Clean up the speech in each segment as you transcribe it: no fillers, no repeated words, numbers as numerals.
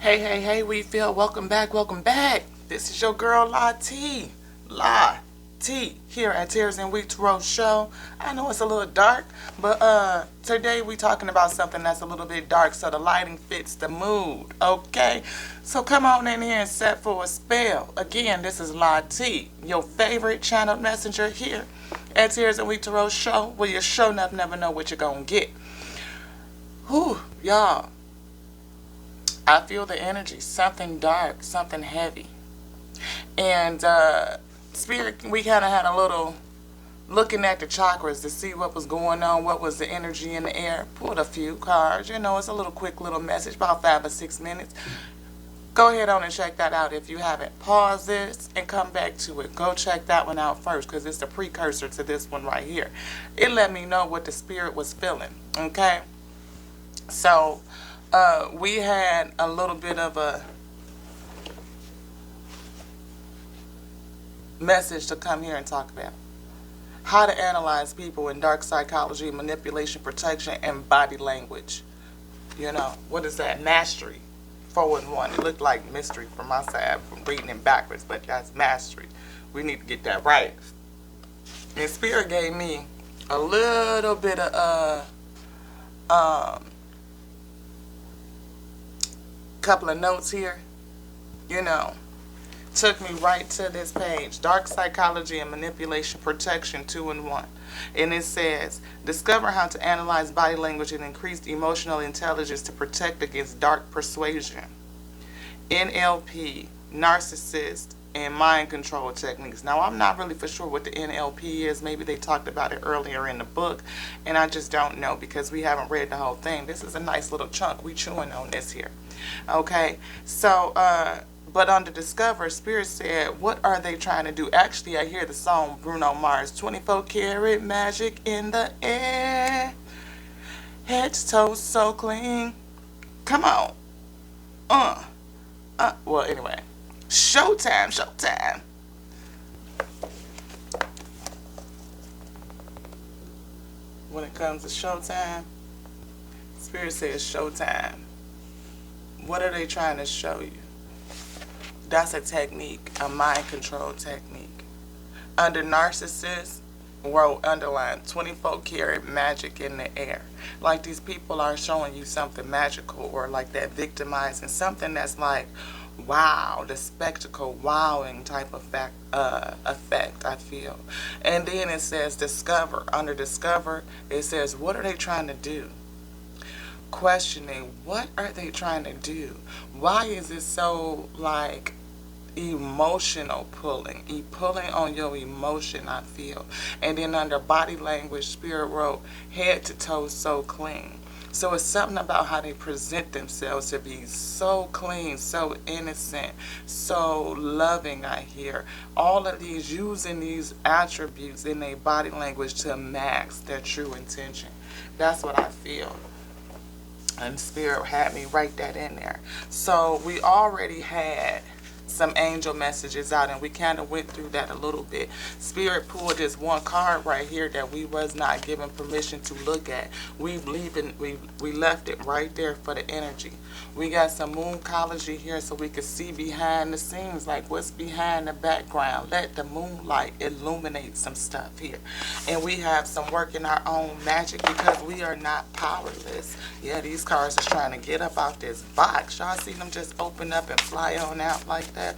Hey, we feel welcome back. This is your girl La T. Here at Tears and Weeks Road Show. I know it's a little dark, but today we talking about something that's a little bit dark so the lighting fits the mood, okay? So come on in here and set for a spell. Again, this is La T, your favorite channel messenger here at Tears and Weeks Road Show, where you sure enough never know what you're gonna get. Whew, y'all. I feel the energy, something dark, something heavy. And Spirit, we kind of had a little looking at the chakras to see what was going on, what was the energy in the air. Pulled a few cards. You know, it's a little quick little message, about 5 or 6 minutes. Go ahead on and check that out if you haven't. Pause this and come back to it. Go check that one out first because it's the precursor to this one right here. It let me know what the Spirit was feeling, okay? So we had a little bit of a message to come here and talk about. How to analyze people in dark psychology, manipulation, protection, and body language. You know, what is that? Mastery. 4-in-1. It looked like mystery from my side from reading it backwards, but that's mastery. We need to get that right. And Spirit gave me a little bit of couple of notes here, you know, took me right to this page, Dark Psychology and Manipulation Protection 2-in-1. And it says, discover how to analyze body language and increase emotional intelligence to protect against dark persuasion, NLP, narcissist, and mind control techniques. Now, I'm not really for sure what the NLP is. Maybe they talked about it earlier in the book, and I just don't know because we haven't read the whole thing. This is a nice little chunk. We chewing on this here. Okay, so, but under Discover, Spirit said, what are they trying to do? Actually, I hear the song Bruno Mars, 24 karat magic in the air, head to toe so clean. Come on. Well, anyway, showtime. When it comes to showtime, Spirit says showtime. What are they trying to show you? That's a technique, a mind control technique. Under narcissist, wrote underline 24 karat magic in the air. Like these people are showing you something magical or like that victimizing, something that's like, wow, the spectacle, wowing type of effect, I feel. And then it says discover. Under discover, it says, what are they trying to do? Questioning, what are they trying to do? Why is it so like emotional pulling on your emotion, I feel. And then under body language, Spirit wrote head to toe so clean. So it's something about how they present themselves to be so clean, so innocent, so loving, I hear. All of these, using these attributes in their body language to mask their true intention. That's what I feel. And Spirit had me write that in there. So we already had some angel messages out, and we kind of went through that a little bit. Spirit pulled this one card right here that we was not given permission to look at. We left it right there for the energy. We got some mooncology here so we could see behind the scenes, like what's behind the background. Let the moonlight illuminate some stuff here. And we have some work in our own magic because we are not powerless. Yeah, these cards is trying to get up out this box. Y'all see them just open up and fly on out like that?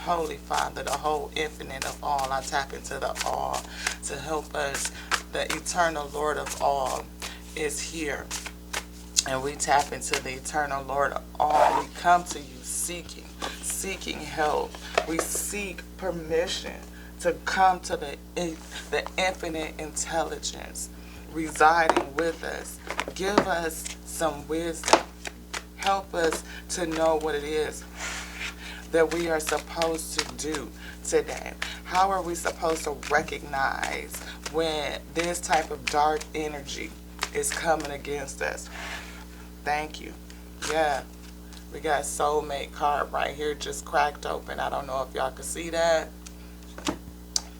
Holy Father, the whole infinite of all, I tap into the all to help us. The eternal Lord of all is here. And we tap into the eternal Lord of all. We come to you seeking help. We seek permission to come to the infinite intelligence residing with us. Give us some wisdom. Help us to know what it is that we are supposed to do today. How are we supposed to recognize when this type of dark energy is coming against us? Thank you. Yeah, we got soulmate card right here just cracked open. I don't know if y'all can see that.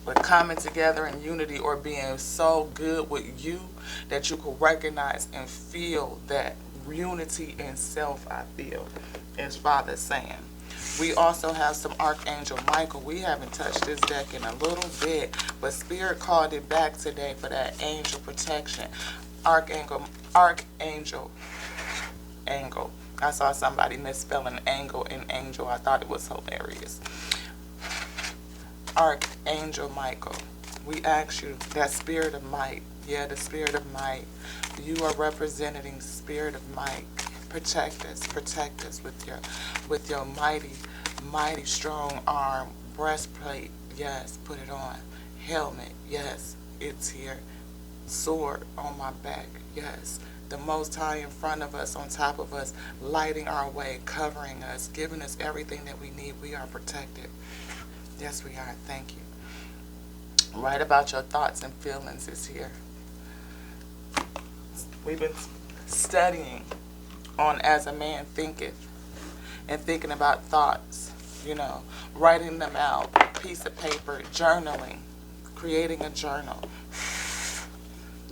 But coming together in unity or being so good with you that you can recognize and feel that unity in self, I feel, as Father's saying. We also have some Archangel Michael. We haven't touched this deck in a little bit, but Spirit called it back today for that angel protection. Archangel, angle. I saw somebody misspelling angle and angel. I thought it was hilarious. Archangel Michael, we ask you, that spirit of might, yeah, the spirit of might, you are representing spirit of might. Protect us with your mighty strong arm. Breastplate, yes, put it on. Helmet, yes, it's here. Sword on my back, yes. The Most High in front of us, on top of us, lighting our way, covering us, giving us everything that we need. We are protected. Yes, we are. Thank you. Write about your thoughts and feelings is here. We've been studying on As a Man Thinketh and thinking about thoughts, writing them out, piece of paper, journaling, creating a journal.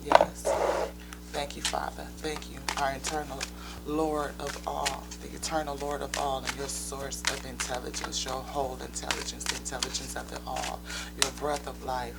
Yes. Thank you, Father. Thank you, our eternal Lord of all, the eternal Lord of all, and your source of intelligence, your whole intelligence, the intelligence of it all, your breath of life.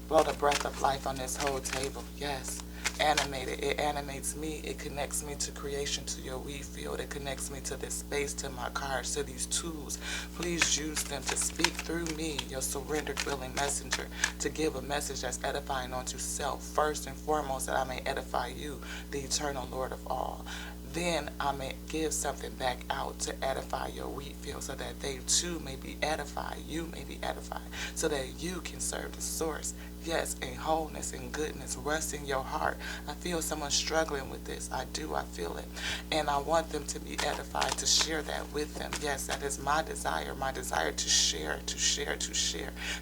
Blow the breath of life on this whole table. Yes. Animated. It animates me. It connects me to creation, to your weed field. It connects me to this space, to my cards, to these tools. Please use them to speak through me, your surrendered willing messenger, to give a message that's edifying unto self. First and foremost, that I may edify you, the eternal Lord of all. Then I may give something back out to edify your wheat field, so that they too may be edified, you may be edified, so that you can serve the source. Yes, in wholeness and goodness, rest in your heart. I feel someone struggling with this. I do. I feel it. And I want them to be edified, to share that with them. Yes, that is my desire to share,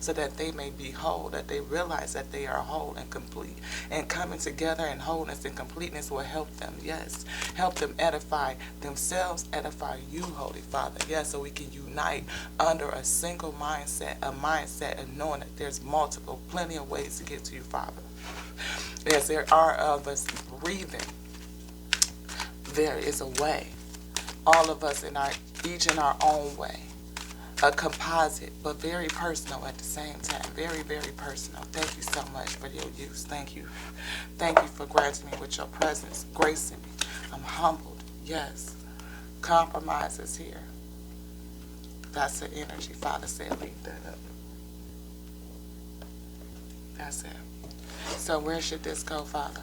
so that they may be whole, that they realize that they are whole and complete. And coming together in wholeness and completeness will help them. Yes, help them edify themselves, edify you, Holy Father. Yes, so we can unite under a single mindset, and knowing that there's plenty of ways to get to you, Father. As there are of us breathing, there is a way. All of us each in our own way. A composite, but very personal at the same time. Very, very personal. Thank you so much for your use. Thank you. Thank you for granting me with your presence, gracing me. I'm humbled. Yes. Compromise is here. That's the energy. Father said, leave that up. That's it. So where should this go, Father?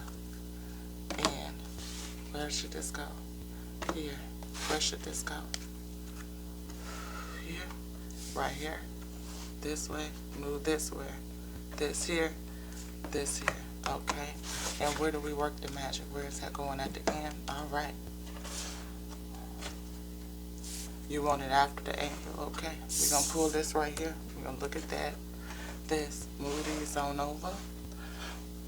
And where should this go? Here. Where should this go? Here. Right here. This way. Move this way. This here. This here. Okay. And where do we work the magic? Where is that going at the end? All right. You want it after the angel. Okay. We're going to pull this right here. We're going to look at that. This, move these on over.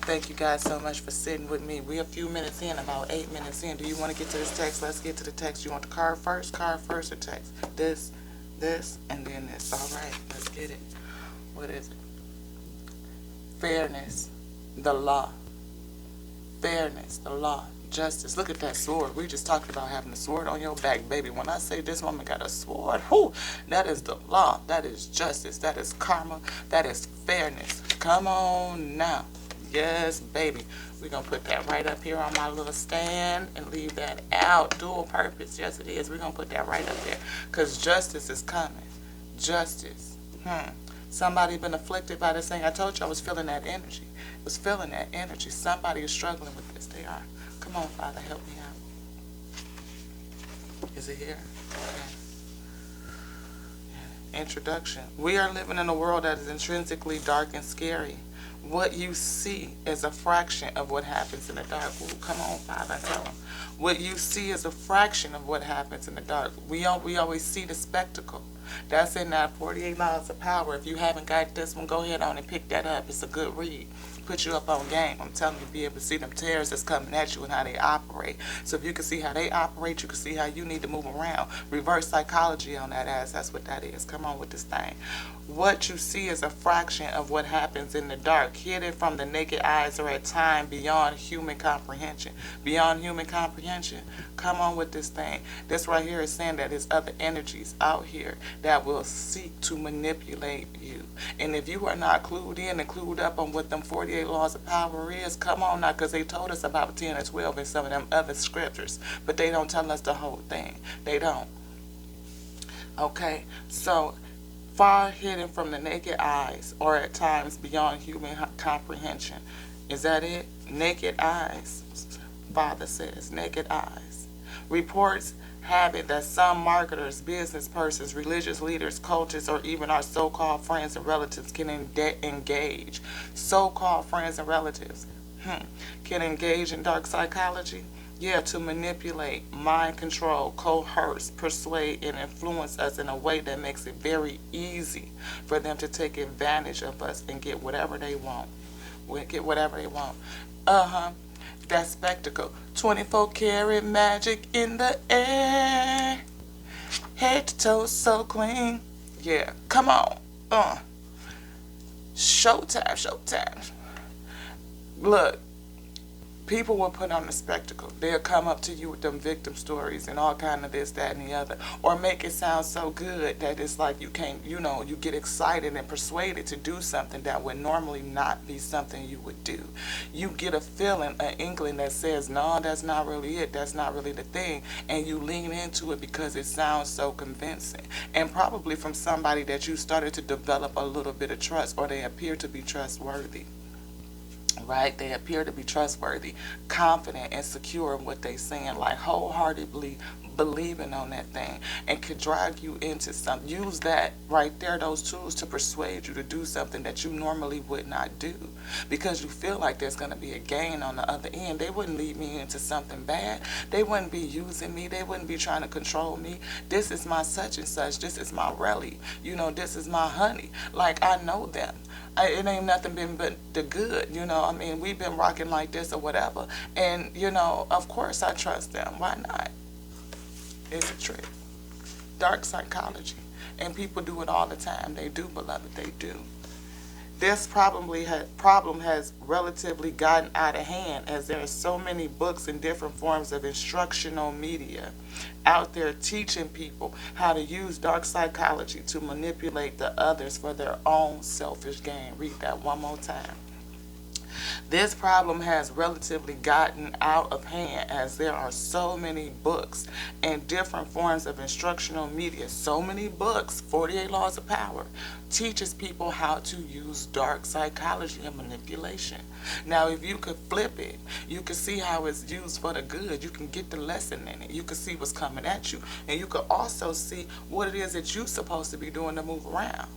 Thank you guys so much for sitting with me. We're a few minutes in, about 8 minutes in. Do you want to get to this text? Let's get to the text. You want the card first or text? This, and then this. All right, let's get it. What is it? Fairness, the law. Fairness, the law. Justice. Look at that sword. We just talked about having a sword on your back, baby. When I say this woman got a sword, whoo, that is the law. That is justice. That is karma. That is fairness. Come on now. Yes, baby. We're going to put that right up here on my little stand and leave that out. Dual purpose. Yes, it is. We're going to put that right up there because justice is coming. Justice. Somebody been afflicted by this thing. I told you I was feeling that energy. I was feeling that energy. Somebody is struggling with this. They are. Come on, Father, help me out. Is it here? Okay. Introduction. We are living in a world that is intrinsically dark and scary. What you see is a fraction of what happens in the dark. Ooh, come on, Father, tell them. What you see is a fraction of what happens in the dark. We always see the spectacle. That's in that 48 Laws of Power. If you haven't got this one, go ahead on and pick that up. It's a good read. put you up on game. I'm telling you, be able to see them tears that's coming at you and how they operate. So if you can see how they operate, you can see how you need to move around. Reverse psychology on that ass. That's what that is. Come on with this thing. What you see is a fraction of what happens in the dark, hidden from the naked eyes or at time beyond human comprehension. Beyond human comprehension. Come on with this thing. This right here is saying that there's other energies out here that will seek to manipulate you. And if you are not clued in and clued up on what them 48 laws of power is, come on now, because they told us about 10 or 12 in some of them other scriptures. But they don't tell us the whole thing. They don't. Okay? So, far hidden from the naked eyes or at times beyond human comprehension. Is that it? Naked eyes, Father says, naked eyes. Reports have it that some marketers, business persons, religious leaders, coaches, or even our so-called friends and relatives can engage. So-called friends and relatives can engage in dark psychology. Yeah, to manipulate, mind control, coerce, persuade, and influence us in a way that makes it very easy for them to take advantage of us and get whatever they want. Get whatever they want. That spectacle. 24 karat magic in the air. Head to toe so clean. Yeah, come on. Showtime, showtime. Look. People will put on a spectacle. They'll come up to you with them victim stories and all kind of this, that, and the other. Or make it sound so good that it's like you can't, you get excited and persuaded to do something that would normally not be something you would do. You get a feeling, an inkling that says, no, that's not really it. That's not really the thing. And you lean into it because it sounds so convincing. And probably from somebody that you started to develop a little bit of trust, or they appear to be trustworthy. Right? They appear to be trustworthy, confident, and secure in what they're saying, like wholeheartedly believing on that thing, and could drag you into something. Use that right there, those tools, to persuade you to do something that you normally would not do because you feel like there's going to be a gain on the other end. They wouldn't lead me into something bad. They wouldn't be using me. They wouldn't be trying to control me. This is my such and such. This is my rally. This is my honey. Like, I know them. It ain't nothing been but the good, we've been rocking like this or whatever. And, of course I trust them. Why not? It's a trick. Dark psychology. And people do it all the time. They do, beloved. They do. This problem has relatively gotten out of hand, as there are so many books and different forms of instructional media out there teaching people how to use dark psychology to manipulate the others for their own selfish gain. Read that one more time. This problem has relatively gotten out of hand, as there are so many books and different forms of instructional media. So many books, 48 Laws of Power, teaches people how to use dark psychology and manipulation. Now, if you could flip it, you could see how it's used for the good. You can get the lesson in it. You can see what's coming at you. And you could also see what it is that you're supposed to be doing to move around.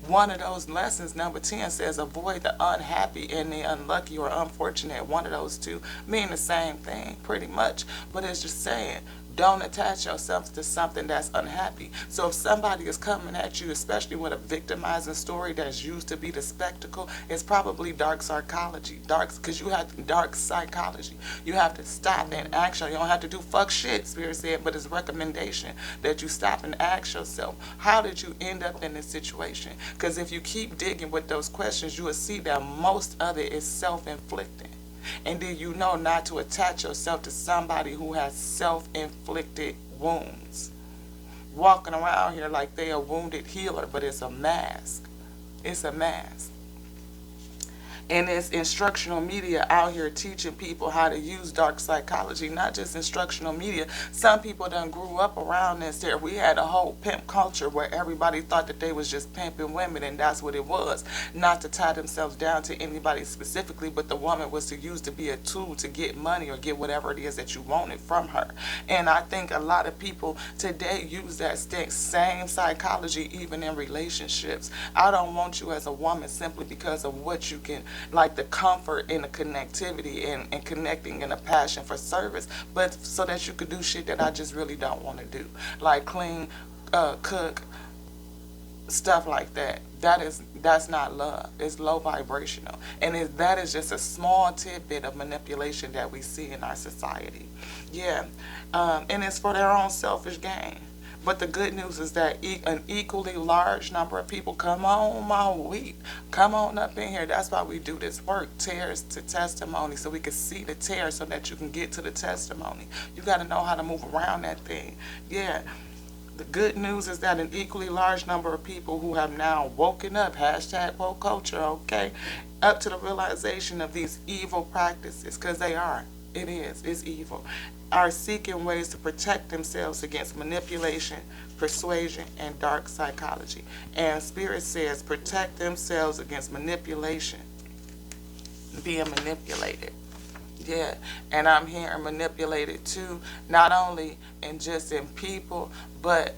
One of those lessons, number 10, says avoid the unhappy and the unlucky or unfortunate. One of those two mean the same thing, pretty much. But it's just saying, don't attach yourself to something that's unhappy. So if somebody is coming at you, especially with a victimizing story that's used to be the spectacle, it's probably dark psychology. Because you have dark psychology. You have to stop and action. You don't have to do fuck shit, Spirit said, but it's recommendation that you stop and ask yourself, how did you end up in this situation? Because if you keep digging with those questions, you will see that most of it is self-inflicting. And then you know not to attach yourself to somebody who has self-inflicted wounds. Walking around here like they a wounded healer, but it's a mask. It's a mask. And it's instructional media out here teaching people how to use dark psychology, not just instructional media. Some people done grew up around this here. We had a whole pimp culture where everybody thought that they was just pimping women, and that's what it was. Not to tie themselves down to anybody specifically, but the woman was to use to be a tool to get money or get whatever it is that you wanted from her. And I think a lot of people today use that same psychology even in relationships. I don't want you as a woman simply because of what you can, like the comfort and the connectivity and connecting and a passion for service, but so that you could do shit that I just really don't want to do, like clean, cook, stuff like that. That's not love. It's low vibrational, and that is just a small tidbit of manipulation that we see in our society. Yeah, and it's for their own selfish gain. But the good news is that an equally large number of people come on my week. Come on up in here. That's why we do this work, tears to testimony, so we can see the tear so that you can get to the testimony. You got to know how to move around that thing. Yeah. The good news is that an equally large number of people who have now woken up, hashtag woke culture, okay, up to the realization of these evil practices, because they are. It is. It's evil. Are seeking ways to protect themselves against manipulation, persuasion, and dark psychology. And Spirit says protect themselves against manipulation, being manipulated. Yeah, and I'm hearing manipulated too, not only in just in people, but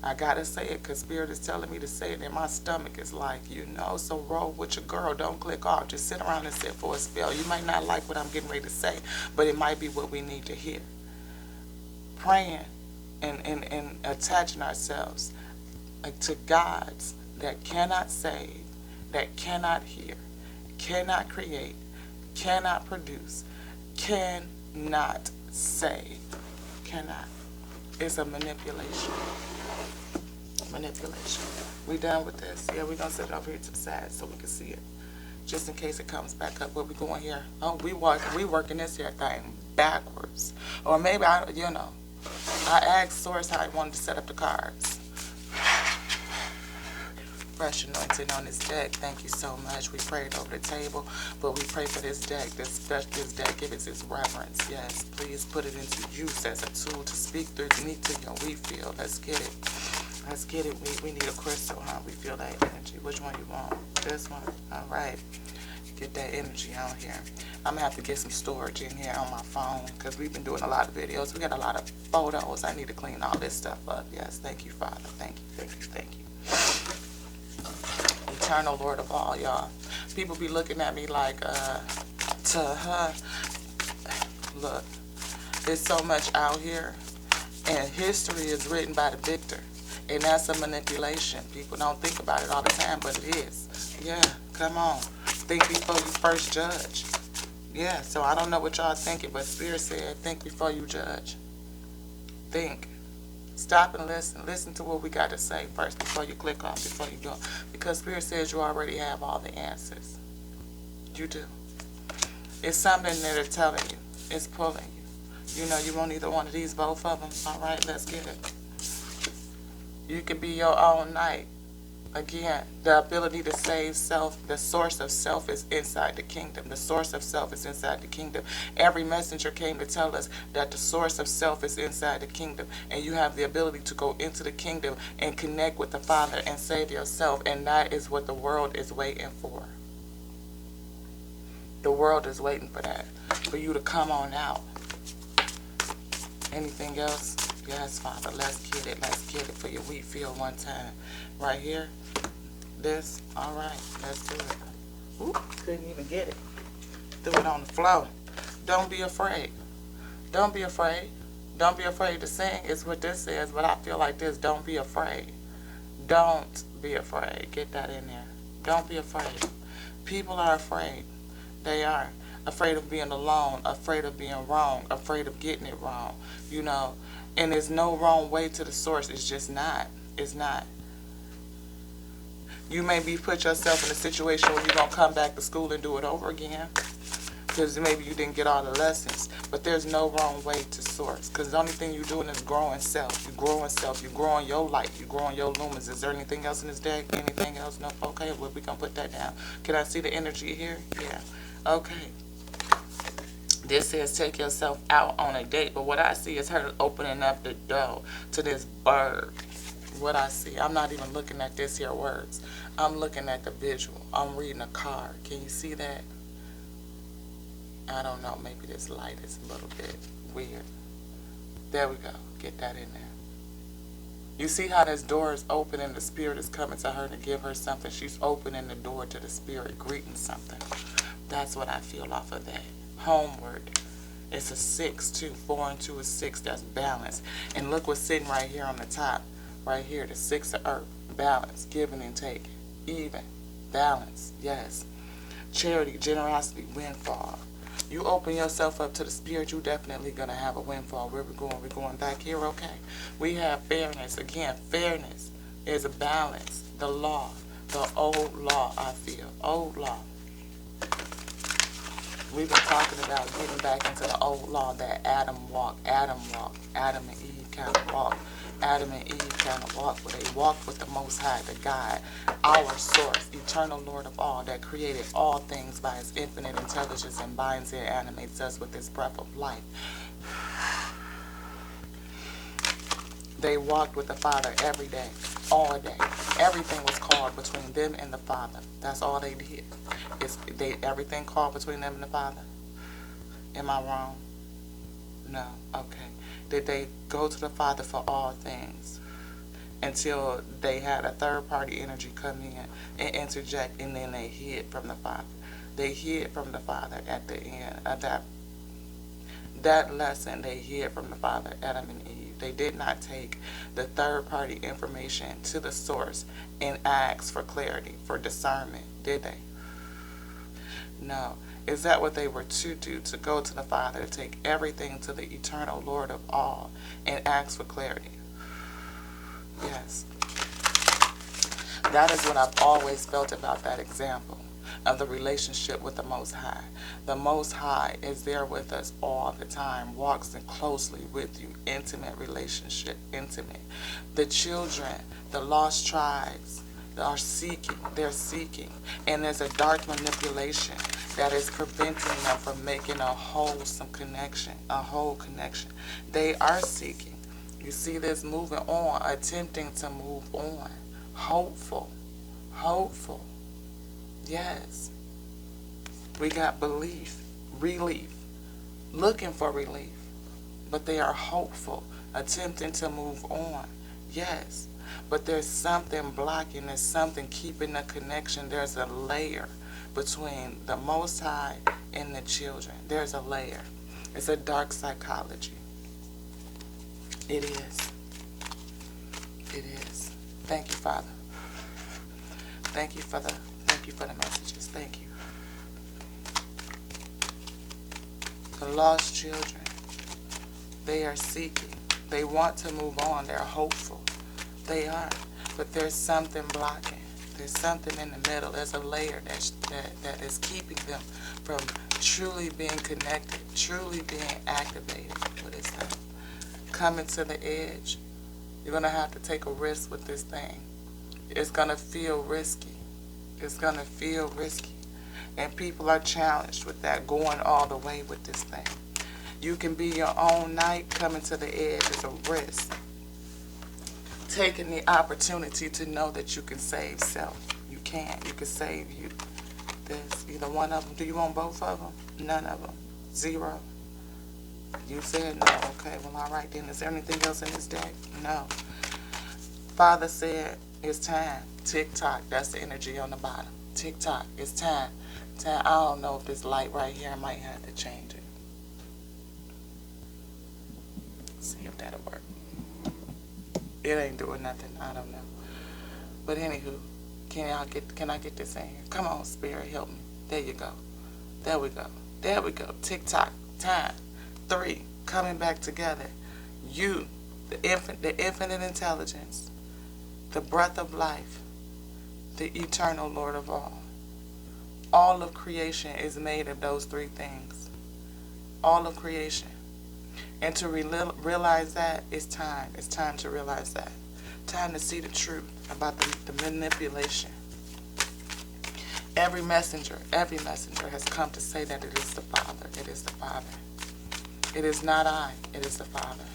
I gotta say it because Spirit is telling me to say it, and my stomach is like, so roll with your girl. Don't click off. Just sit around and sit for a spell. You might not like what I'm getting ready to say, but it might be what we need to hear. Praying and attaching ourselves to gods that cannot save, that cannot hear, cannot create, cannot produce, cannot save, cannot. It's a manipulation. Manipulation. We done with this? Yeah, we're gonna set it over here to the side so we can see it, just in case it comes back up. Where we going here? Oh, we working this here thing backwards, or maybe I asked Source how he wanted to set up the cards. Fresh anointing on this deck. Thank you so much. We prayed over the table, but we pray for this deck. This deck, give it its reverence. Yes, please put it into use as a tool to speak through me to your we feel. Let's get it. Let's get it. We need a crystal, huh? We feel that energy. Which one you want? This one? All right. Get that energy on here. I'm going to have to get some storage in here on my phone because we've been doing a lot of videos. We got a lot of photos. I need to clean all this stuff up. Yes, thank you, Father. Thank you, thank you, thank you. Eternal Lord of all, y'all. People be looking at me like, look, there's so much out here, and history is written by the victor. And that's a manipulation. People don't think about it all the time, but it is. Yeah, come on. Think before you first judge. Yeah, so I don't know what y'all thinking, but Spirit said, think before you judge. Think. Stop and listen. Listen to what we got to say first before you click off, before you go. Because Spirit says you already have all the answers. You do. It's something that they're telling you. It's pulling you. You want either one of these, both of them. All right, let's get it. You can be your own knight. Again, the ability to save self, the source of self is inside the kingdom. The source of self is inside the kingdom. Every messenger came to tell us that the source of self is inside the kingdom. And you have the ability to go into the kingdom and connect with the Father and save yourself. And that is what the world is waiting for. The world is waiting for that. For you to come on out. Anything else? Yes, Father. Let's get it. Let's get it for your wheat field one time. Right here. This. All right. Let's do it. Ooh, couldn't even get it. Do it on the floor. Don't be afraid. Don't be afraid. Don't be afraid to sing is what this says, but I feel like this. Don't be afraid. Don't be afraid. Get that in there. Don't be afraid. People are afraid. They are. Afraid of being alone. Afraid of being wrong. Afraid of getting it wrong. And there's no wrong way to the source. It's just not. It's not. You may put yourself in a situation where you're going to come back to school and do it over again. Because maybe you didn't get all the lessons. But there's no wrong way to source. Because the only thing you're doing is growing self. You're growing self. You're growing your light. You're growing your lumens. Is there anything else in this deck? Anything else? No? Okay, well, we're going to put that down. Can I see the energy here? Yeah. Okay. This says take yourself out on a date. But what I see is her opening up the door to this bird. What I see. I'm not even looking at this here words. I'm looking at the visual. I'm reading a card. Can you see that? I don't know. Maybe this light is a little bit weird. There we go. Get that in there. You see how this door is open and the Spirit is coming to her to give her something. She's opening the door to the Spirit, greeting something. That's what I feel off of that. Homeward. It's a 6 too. 4 and 2 is 6. That's balance. And look what's sitting right here on the top. Right here, the 6 of earth. balance, giving and taking, even, balance, yes. Charity, generosity, windfall. You open yourself up to the spirit, you're definitely going to have a windfall. Where we're going? We're going back here, okay? We have fairness. Again, fairness is a balance. The law, the old law, I feel. Old law. We've been talking about getting back into the old law that Adam walked. Adam and Eve kind of walked. Adam and Eve kind of walked, but they walked with the Most High, the God, our source, eternal Lord of all, that created all things by his infinite intelligence and binds and animates us with his breath of life. They walked with the Father every day, all day. Everything was called between them and the Father. That's all they did. Everything called between them and the Father. Am I wrong? No. Okay. Did they go to the Father for all things until they had a third-party energy come in and interject, and then they hid from the Father? They hid from the Father at the end of that lesson. They hid from the Father, Adam and Eve. They did not take the third-party information to the source and ask for clarity, for discernment, did they? No. Is that what they were to do? To go to the Father, to take everything to the eternal Lord of all and ask for clarity? Yes. That is what I've always felt about that example of the relationship with the Most High. The Most High is there with us all the time, walks in closely with you, intimate relationship, intimate. The children, the lost tribes, are seeking, they're seeking, and there's a dark manipulation that is preventing them from making a wholesome connection, a whole connection. They are seeking. You see this moving on, attempting to move on. Hopeful. Yes. We got belief, relief, looking for relief, but they are hopeful, attempting to move on. Yes. But there's something blocking, there's something keeping the connection. There's a layer between the Most High and the children. There's a layer. It's a dark psychology. It is. It is. Thank you, Father. Thank you for the messages. Thank you. The lost children, they are seeking. They want to move on. They're hopeful. They are. But there's something blocking. There's something in the middle. There's a layer that is keeping them from truly being connected, truly being activated. What is that? Coming to the edge. You're going to have to take a risk with this thing. It's going to feel risky. It's going to feel risky. And people are challenged with that, going all the way with this thing. You can be your own knight. Coming to the edge is a risk. Taking the opportunity to know that you can save self. You can. You can save you. There's either one of them. Do you want both of them? None of them. Zero. You said no. Okay, well, all right then. Is there anything else in this deck? No. Father said, it's time. Tick-tock. That's the energy on the bottom. Tick-tock. It's time. Time. I don't know if this light right here, I might have to change it. See if that'll work. It ain't doing nothing. I don't know. But anywho, can I get this in here? Come on, Spirit, help me. There you go. There we go. There we go. Tick-tock. Time. 3. Coming back together. You, the infinite intelligence, the breath of life, the eternal Lord of all. All of creation is made of those 3 things. All of creation. And to realize that, it's time. It's time to realize that. Time to see the truth about the manipulation. Every messenger has come to say that it is the Father. It is the Father. It is not I. It is the Father.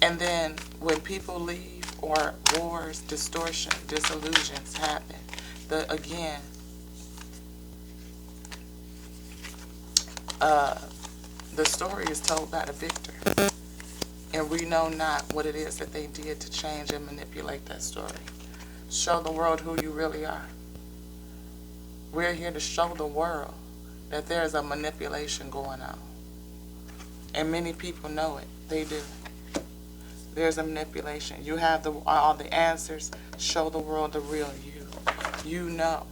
And then when people leave or wars, distortion, disillusions happen, the story is told by the victor. And we know not what it is that they did to change and manipulate that story. Show the world who you really are. We're here to show the world that there's a manipulation going on. And many people know it. They do. There's a manipulation. You have all the answers. Show the world the real you. You know.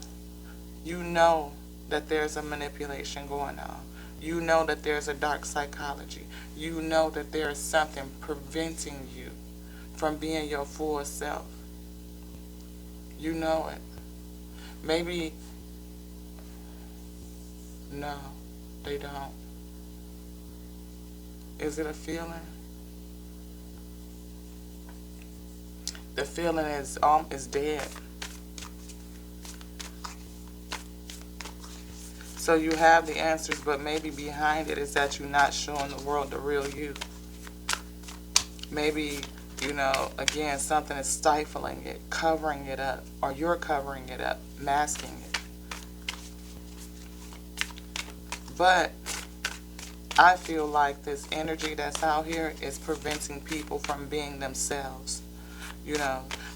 You know that there's a manipulation going on. You know that there's a dark psychology. You know that there is something preventing you from being your full self. You know it. Maybe, no, they don't. Is it a feeling? The feeling is dead. So you have the answers, but maybe behind it is that you're not showing the world the real you. Maybe, again, something is stifling it, covering it up, or you're covering it up, masking it. But I feel like this energy that's out here is preventing people from being themselves.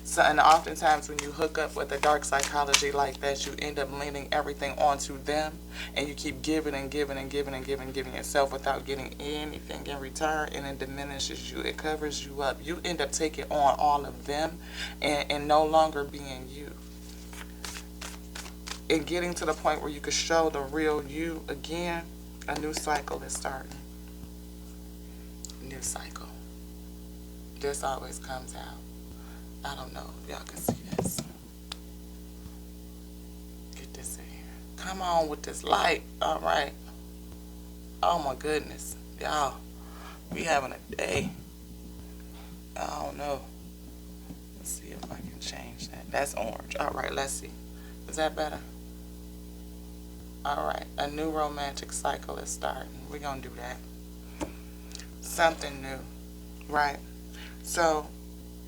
So, and oftentimes when you hook up with a dark psychology like that, you end up leaning everything onto them, and you keep giving and giving and giving and giving yourself without getting anything in return, and it diminishes you. It covers you up. You end up taking on all of them and no longer being you. And getting to the point where you can show the real you again, a new cycle is starting. New cycle. This always comes out. I don't know if y'all can see this. Get this in here. Come on with this light. All right. Oh my goodness. Y'all, we having a day. I don't know. Let's see if I can change that. That's orange. All right, let's see. Is that better? All right. A new romantic cycle is starting. We're going to do that. Something new. Right? So,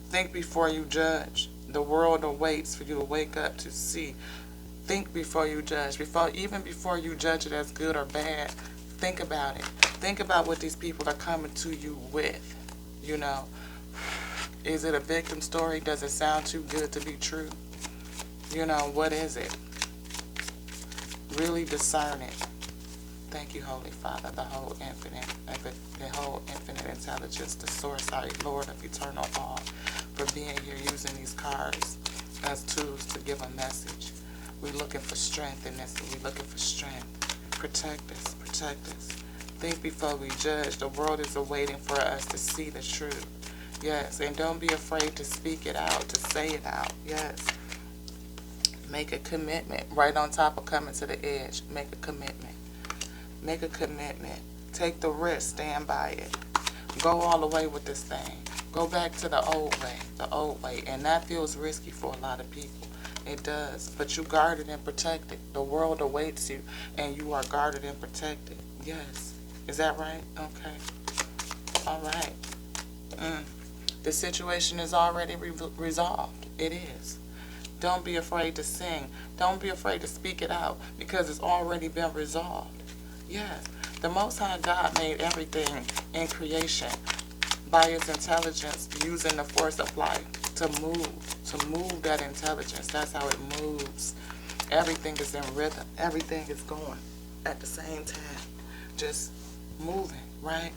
think before you judge. The world awaits for you to wake up to see. Think before you judge. Even before you judge it as good or bad, think about it. Think about what these people are coming to you with. Is it a victim story? Does it sound too good to be true? What is it? Really discern it. Thank you, Holy Father, the whole infinite intelligence, the source, our Lord of eternal all, for being here using these cards as tools to give a message. We're looking for strength in this. We're looking for strength. Protect us. Protect us. Think before we judge. The world is awaiting for us to see the truth. Yes, and don't be afraid to speak it out, to say it out. Yes. Make a commitment. Right on top of coming to the edge. Make a commitment. Make a commitment. Take the risk. Stand by it. Go all the way with this thing. Go back to the old way. And that feels risky for a lot of people. It does. But you guarded and protected. The world awaits you, and you are guarded and protected. Yes. Is that right? Okay. All right. The situation is already resolved. It is. Don't be afraid to sing. Don't be afraid to speak it out, because it's already been resolved. Yes. The Most High God made everything in creation by His intelligence, using the force of life to move that intelligence. That's how it moves. Everything is in rhythm. Everything is going at the same time. Just moving, right?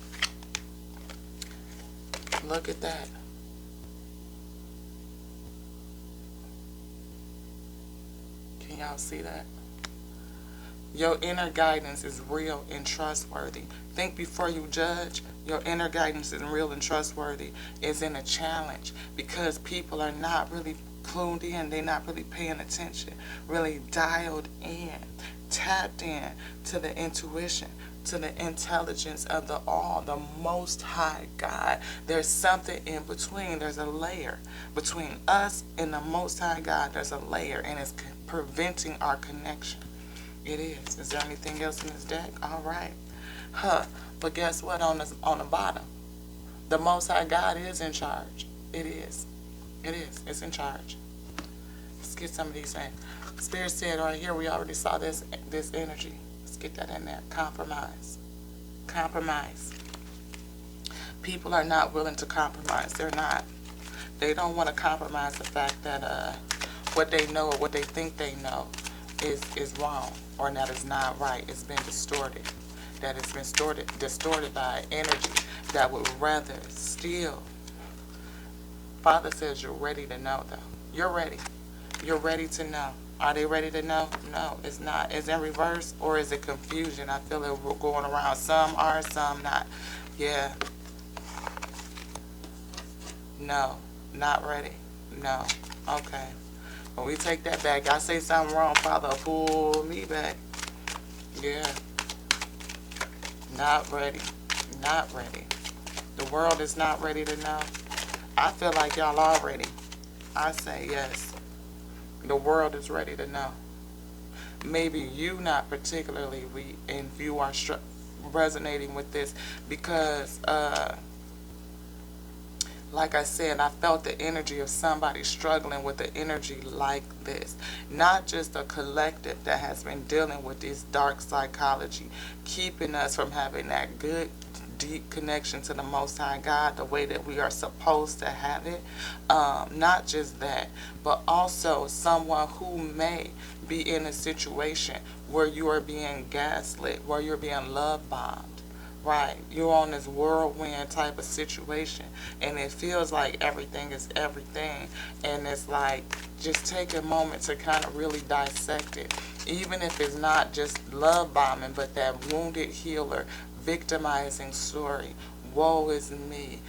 Look at that. Can y'all see that? Your inner guidance is real and trustworthy. Think before you judge. Your inner guidance is real and trustworthy. Is in a challenge because people are not really clued in. They're not really paying attention, really dialed in, tapped in to the intuition, to the intelligence of the all, the Most High God. There's something in between. There's a layer between us and the Most High God. There's a layer, and it's preventing our connection. It is. Is there anything else in this deck? All right. But guess what? On the bottom, the Most High God is in charge. It is. It is. It's in charge. Let's get some of these in. Spirit said right here, we already saw this energy. Let's get that in there. Compromise. Compromise. People are not willing to compromise. They're not. They don't want to compromise the fact that what they know or what they think they know is wrong, or that is not right. It's been distorted. That it's been distorted by energy that would rather steal Father says you're ready to know, though. You're ready. You're ready to know. Are they ready to know? No, it's not. Is it in reverse or is it confusion? I feel it going around. Some are, some not. Yeah. No, not ready. No. Okay. Well, we take that back. I say something wrong, Father, pull me back. Yeah. Not ready. Not ready. The world is not ready to know. I feel like y'all are ready. I say yes. The world is ready to know. Maybe you not particularly, and you are resonating with this because, like I said, I felt the energy of somebody struggling with the energy like this. Not just a collective that has been dealing with this dark psychology, keeping us from having that good, deep connection to the Most High God the way that we are supposed to have it. Not just that, but also someone who may be in a situation where you are being gaslit, where you're being love bombed. Right, you're on this whirlwind type of situation, and it feels like everything is everything, and it's like just take a moment to kind of really dissect it, even if it's not just love bombing, but that wounded healer, victimizing story. Woe is me.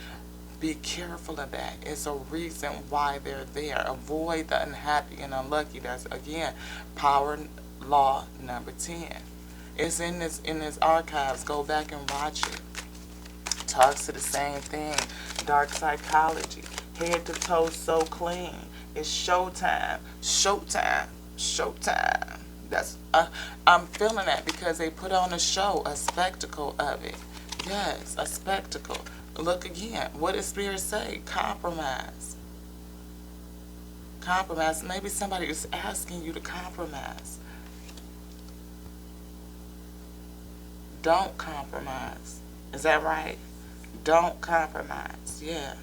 Be careful of that. It's a reason why they're there. Avoid the unhappy and unlucky. That's, again, power law number 10. It's in this archives. Go back and watch it. Talks to the same thing. Dark psychology. Head to toe so clean. It's showtime. Showtime. Showtime. That's I'm feeling that because they put on a show, a spectacle of it. Yes, a spectacle. Look again. What does Spirit say? Compromise. Compromise. Maybe somebody is asking you to compromise. Don't compromise. Is that right? Don't compromise. Yeah.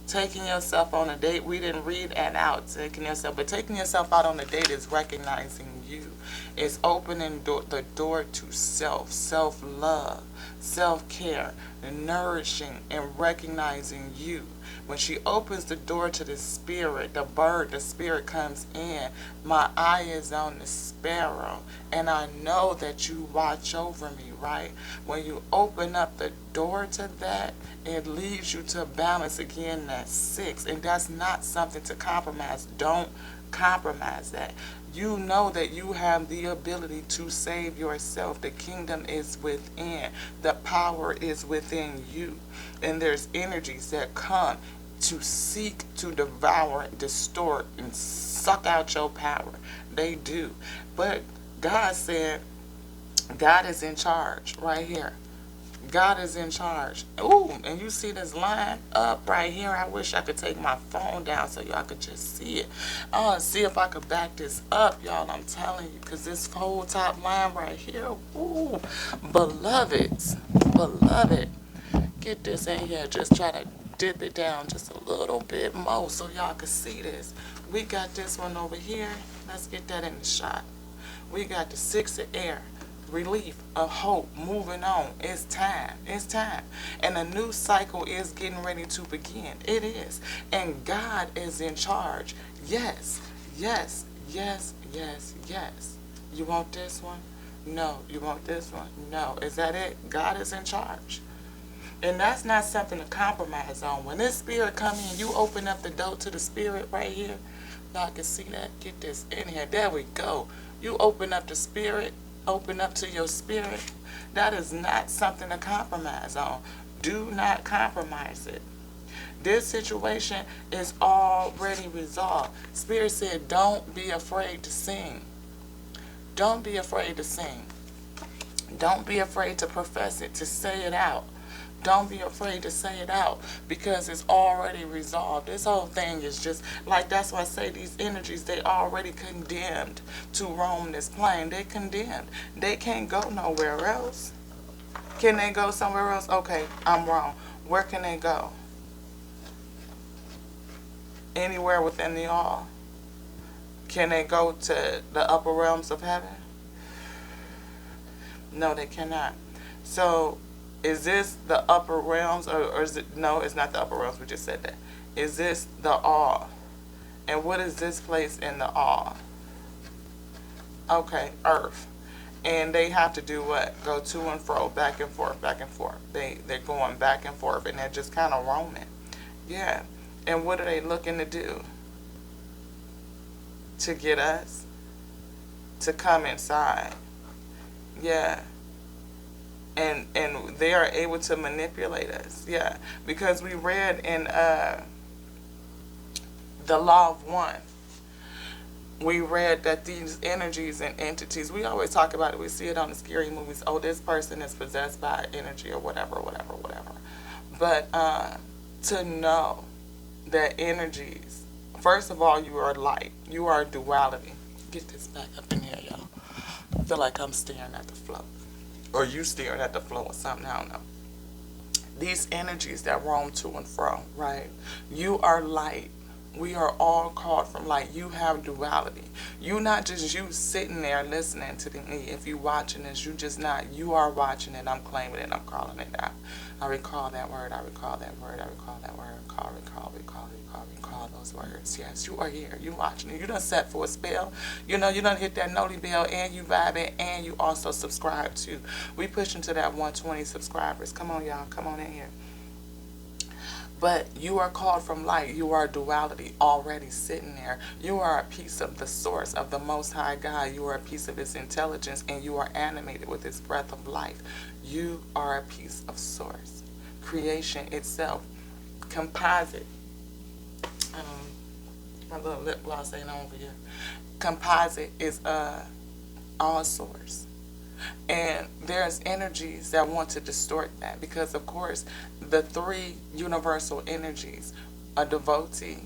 Taking yourself on a date. We didn't read that out. But taking yourself out on a date is recognizing you. It's opening the door to self-love, self-care, nourishing, and recognizing you. When she opens the door to the spirit, the spirit comes in. My eye is on the sparrow, and I know that you watch over me, right? When you open up the door to that, it leads you to balance again, that's 6. And that's not something to compromise. Don't compromise that. You know that you have the ability to save yourself. The kingdom is within. The power is within you. And there's energies that come to seek to devour, distort, and suck out your power. They do. But God said, God is in charge right here. God is in charge. Ooh, and you see this line up right here. I wish I could take my phone down so y'all could just see it. See if I could back this up, y'all. I'm telling you, because this whole top line right here, ooh, beloveds, beloved. Get this in here. Just try to dip it down just a little bit more so y'all can see this. We got this one over here. Let's get that in the shot. We got the 6 of air. Relief, of hope, moving on. It's time. It's time. And a new cycle is getting ready to begin. It is. And God is in charge. Yes, yes, yes, yes, yes. You want this one? No. You want this one? No. Is that it? God is in charge. And that's not something to compromise on. When this spirit comes in, you open up the door to the spirit right here. Y'all can see that. Get this in here. There we go. You open up the spirit. Open up to your spirit. That is not something to compromise on. Do not compromise it. This situation is already resolved. Spirit said, don't be afraid to sing. Don't be afraid to sing. Don't be afraid to profess it, to say it out. Don't be afraid to say it out because it's already resolved. This whole thing is just like, that's why I say these energies, they already condemned to roam this plane. They condemned. They can't go nowhere else. Can they go somewhere else? Okay, I'm wrong. Where can they go? Anywhere within the all. Can they go to the upper realms of heaven? No, they cannot. So, is this the upper realms, or is it? No, it's not the upper realms. We just said that. is this the all? And what is this place in the all? Okay, earth. And they have to do what? Go to and fro, back and forth, back and forth. They're going back and forth, and they're just kind of roaming. Yeah. And what are they looking to do? To get us to come inside. Yeah. And they are able to manipulate us. Yeah. Because we read in the Law of One, we read that these energies and entities, we always talk about it, we see it on the scary movies, oh, this person is possessed by energy or whatever, whatever, whatever. But to know that energies, first of all, you are light. You are duality. Get this back up in here, y'all. I feel like I'm staring at the flow. Or you staring at the flow or something, I don't know. These energies that roam to and fro, right? You are light. We are all called from light. You have duality. You not just you sitting there listening to me. If you watching this, you just not. You are watching it. I'm claiming it. I'm calling it out. I recall that word. I recall that word. I recall that word. Recall those words. Yes, you are here. You watching it. You done set for a spell. You know, you done hit that noti bell and you vibing and you also subscribe to. We pushing to that 120 subscribers. Come on, y'all. Come on in here. But you are called from light. You are duality already sitting there. You are a piece of the source of the Most High God. You are a piece of His intelligence, and you are animated with His breath of life. You are a piece of source. Creation itself, composite. My little lip gloss ain't over here. Composite is all source. And there's energies that want to distort that because, of course, the three universal energies, a devotee,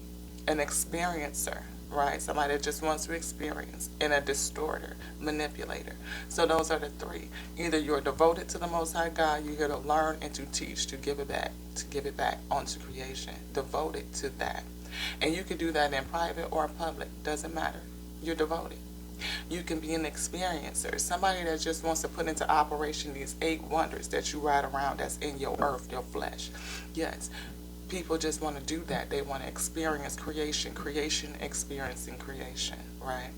an experiencer, right? Somebody that just wants to experience, and a distorter, manipulator. So those are the three. Either you're devoted to the Most High God, you're here to learn and to teach, to give it back onto creation. Devoted to that. And you can do that in private or public. Doesn't matter. You're devoted. You can be an experiencer, somebody that just wants to put into operation these 8 wonders that you ride around that's in your earth, your flesh. Yes, people just want to do that. They want to experience creation, experiencing creation, right?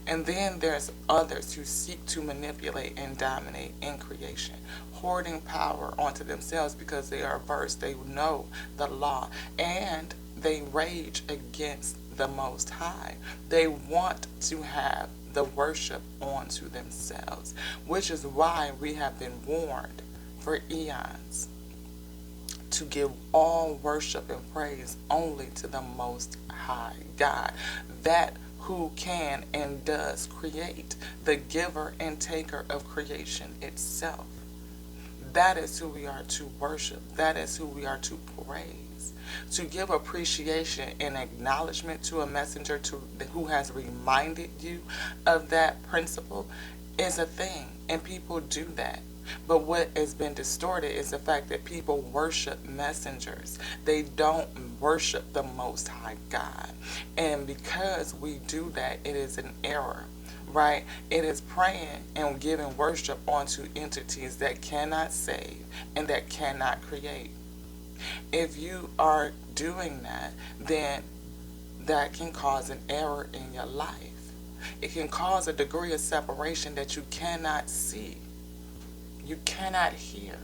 And then there's others who seek to manipulate and dominate in creation, hoarding power onto themselves because they are versed, they know the law, and they rage against the Most High. They want to have the worship onto themselves, which is why we have been warned for eons to give all worship and praise only to the Most High God, that who can and does create, the giver and taker of creation itself. That is who we are to worship. That is who we are to praise. To give appreciation and acknowledgement to a messenger who has reminded you of that principle is a thing, and people do that. But what has been distorted is the fact that people worship messengers. They don't worship the Most High God. And because we do that, it is an error, right? It is praying and giving worship onto entities that cannot save and that cannot create. If you are doing that, then that can cause an error in your life. It can cause a degree of separation that you cannot see. You cannot hear.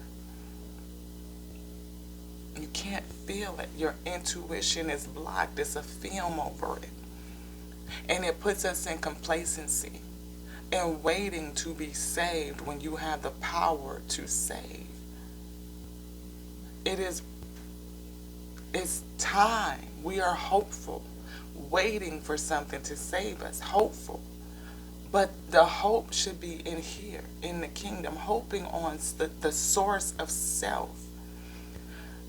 You can't feel it. Your intuition is blocked. There's a film over it. And it puts us in complacency and waiting to be saved when you have the power to save. It's time. We are hopeful, waiting for something to save us, hopeful. But the hope should be in here, in the kingdom, hoping on the source of self.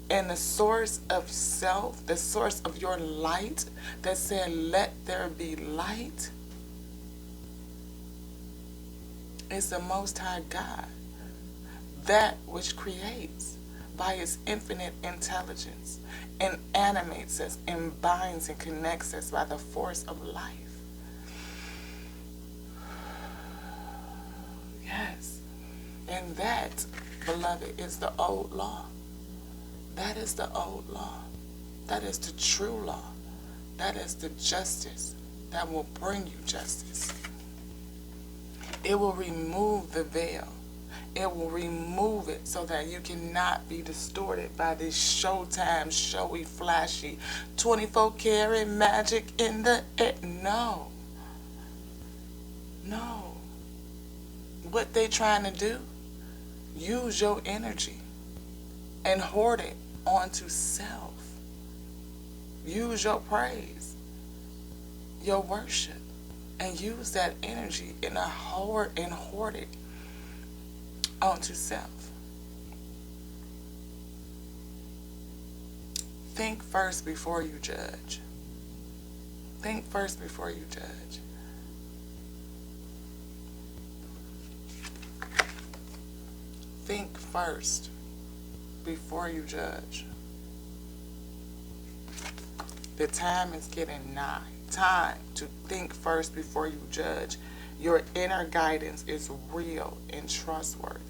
And the source of self, the source of your light that said, let there be light, is the Most High God. That which creates by His infinite intelligence and animates us and binds and connects us by the force of life. Yes. And that, beloved, is the old law. That is the old law. That is the true law. That is the justice that will bring you justice. It will remove the veil. It will remove it so that you cannot be distorted by this showtime, showy, flashy, 24 karat magic in the air. No. No. What they trying to do? Use your energy and hoard it onto self. Use your praise, your worship, and use that energy and hoard it onto self. Think first before you judge. Think first before you judge. Think first before you judge. The time is getting nigh. Time to think first before you judge. Your inner guidance is real and trustworthy.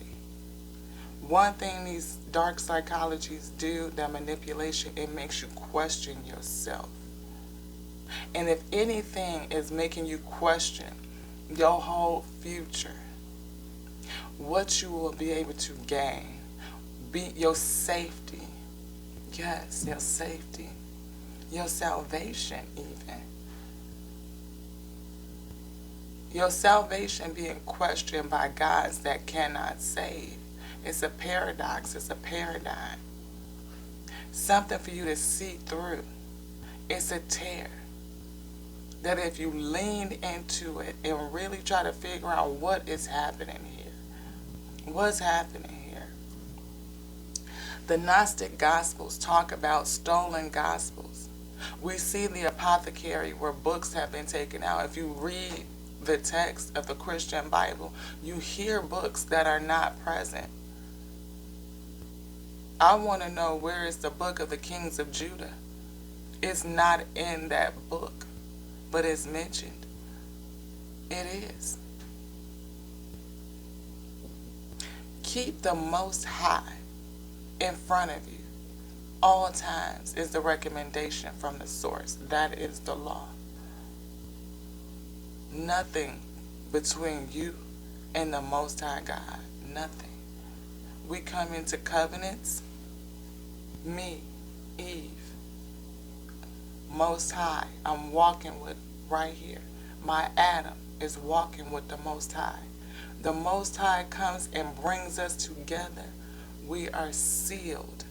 One thing these dark psychologies do, that manipulation, it makes you question yourself. And if anything is making you question your whole future, what you will be able to gain, be your safety. Yes, your safety. Your salvation even. Your salvation being questioned by gods that cannot save. It's a paradox. It's a paradigm. Something for you to see through. It's a tear. That if you lean into it and really try to figure out what is happening here. What's happening here? The Gnostic Gospels talk about stolen Gospels. We see the apothecary where books have been taken out. If you read the text of the Christian Bible, you hear books that are not present. I want to know, where is the book of the kings of Judah? It's not in that book, but it's mentioned. It is. Keep the Most High in front of you all times is the recommendation from the source. That is the law. Nothing between you and the Most High God. Nothing. We come into covenants. Me, Eve, Most High, I'm walking with right here. My Adam is walking with the Most High. The Most High comes and brings us together. We are sealed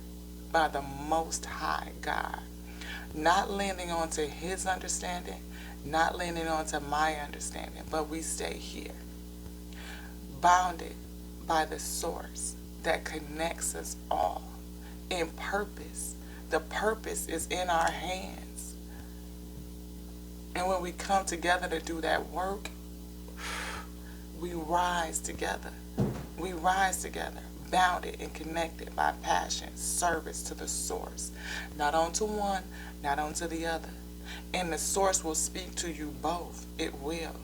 by the Most High God. Not leaning onto his understanding, not leaning onto my understanding, but we stay here. Bounded by the source that connects us all in purpose. The purpose is in our hands. And when we come together to do that work, we rise together. We rise together, bounded and connected by passion, service to the source. Not onto one, not onto the other. And the source will speak to you both. It will.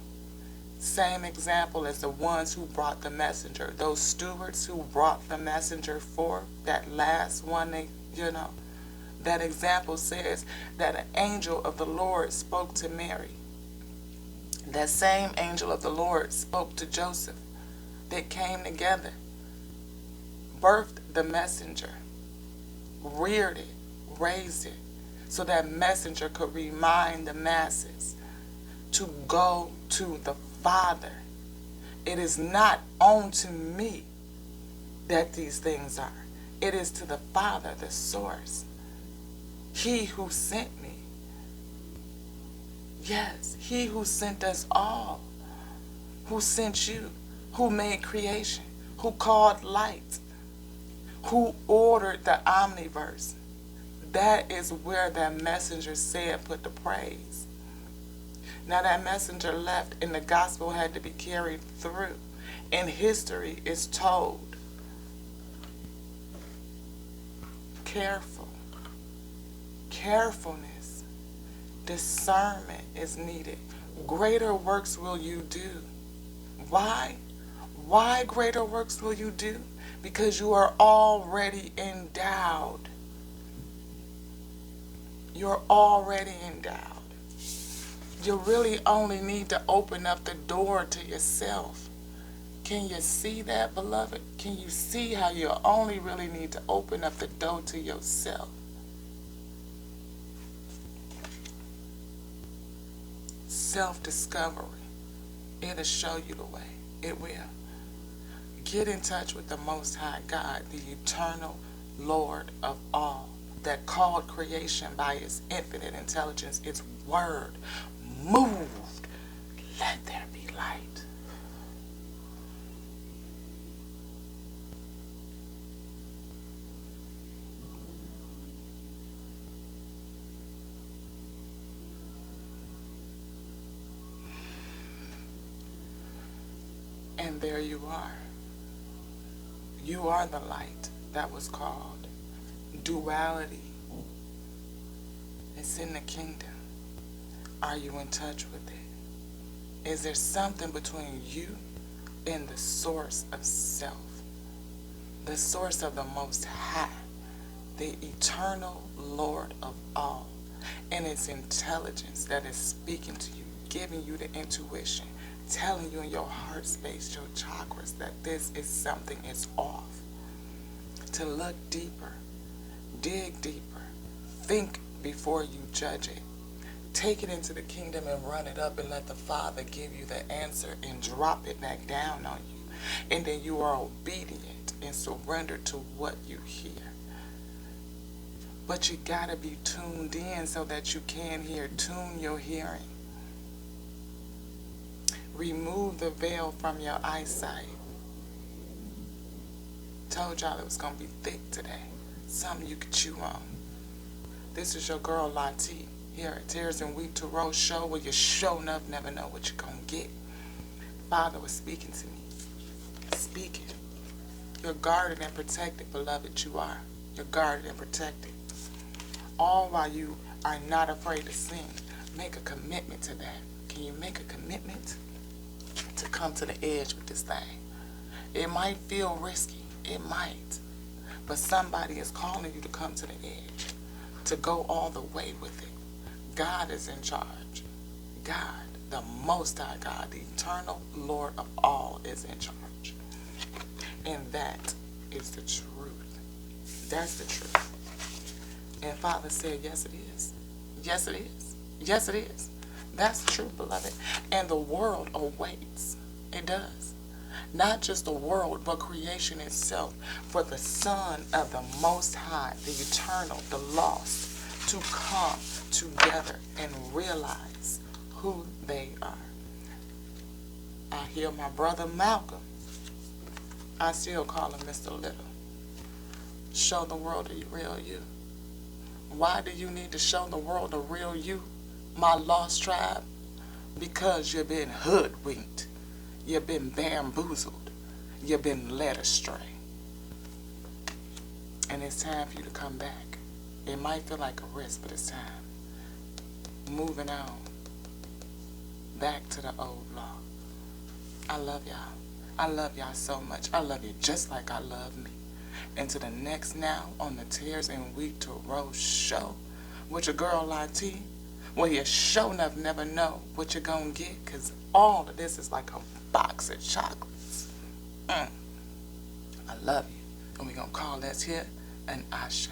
Same example as the ones who brought the messenger. Those stewards who brought the messenger forth, that last one, that example says that an angel of the Lord spoke to Mary. That same angel of the Lord spoke to Joseph. They came together, birthed the messenger, reared it, raised it, so that messenger could remind the masses to go to the Father. It is not unto me that these things are. It is to the Father, the source. He who sent me. Yes, he who sent us all. Who sent you. Who made creation. Who called light. Who ordered the omniverse. That is where that messenger said, put the praise. Now that messenger left and the gospel had to be carried through. And history is told. Careful. Carefulness. Discernment is needed. Greater works will you do. Why? Why greater works will you do? Because you are already endowed. You're already endowed. You really only need to open up the door to yourself. Can you see that, beloved? Can you see how you only really need to open up the door to yourself? Self-discovery. It'll show you the way. It will. Get in touch with the Most High God, the eternal Lord of all, that called creation by His infinite intelligence, its word moved. Let there be light. And there you are. You are the light that was called. Duality. It's in the kingdom. Are you in touch with it? Is there something between you and the source of self? The source of the Most High, the eternal Lord of all, and its intelligence that is speaking to you, giving you the intuition, telling you in your heart space, your chakras, that this is something is off. To look deeper, dig deeper, think before you judge it. Take it into the kingdom and run it up and let the Father give you the answer and drop it back down on you. And then you are obedient and surrender to what you hear. But you gotta be tuned in so that you can hear. Tune your hearing. Remove the veil from your eyesight. Told y'all it was gonna be thick today. Something you could chew on. This is your girl Lati here at Tears and Weep to Rose show, where you show enough never know what you're gonna get. Father was speaking to me. Speaking. You're guarded and protected, beloved, you are. You're guarded and protected. All while you are not afraid to sing. Make a commitment to that. Can you make a commitment to come to the edge with this thing? It might feel risky. It might. But somebody is calling you to come to the edge. To go all the way with it. God is in charge. God, the Most High God, the eternal Lord of all, is in charge. And that is the truth. That's the truth. And Father said, yes it is. Yes it is. Yes it is. That's the truth, beloved. And the world awaits. It does. Not just the world, but creation itself, for the Son of the Most High, the eternal, the lost, to come together and realize who they are. I hear my brother Malcolm. I still call him Mr. Little. Show the world the real you. Why do you need to show the world the real you, my lost tribe? Because you've been hoodwinked. You've been bamboozled. You've been led astray. And it's time for you to come back. It might feel like a risk, but it's time. Moving on. Back to the old law. I love y'all. I love y'all so much. I love you just like I love me. And to the next now on the Tears and Weep to Rose show with your girl Lati, well, you sure enough never know what you're going to get, because all of this is like a box of chocolates. I love you. And we're going to call this here an Ashe.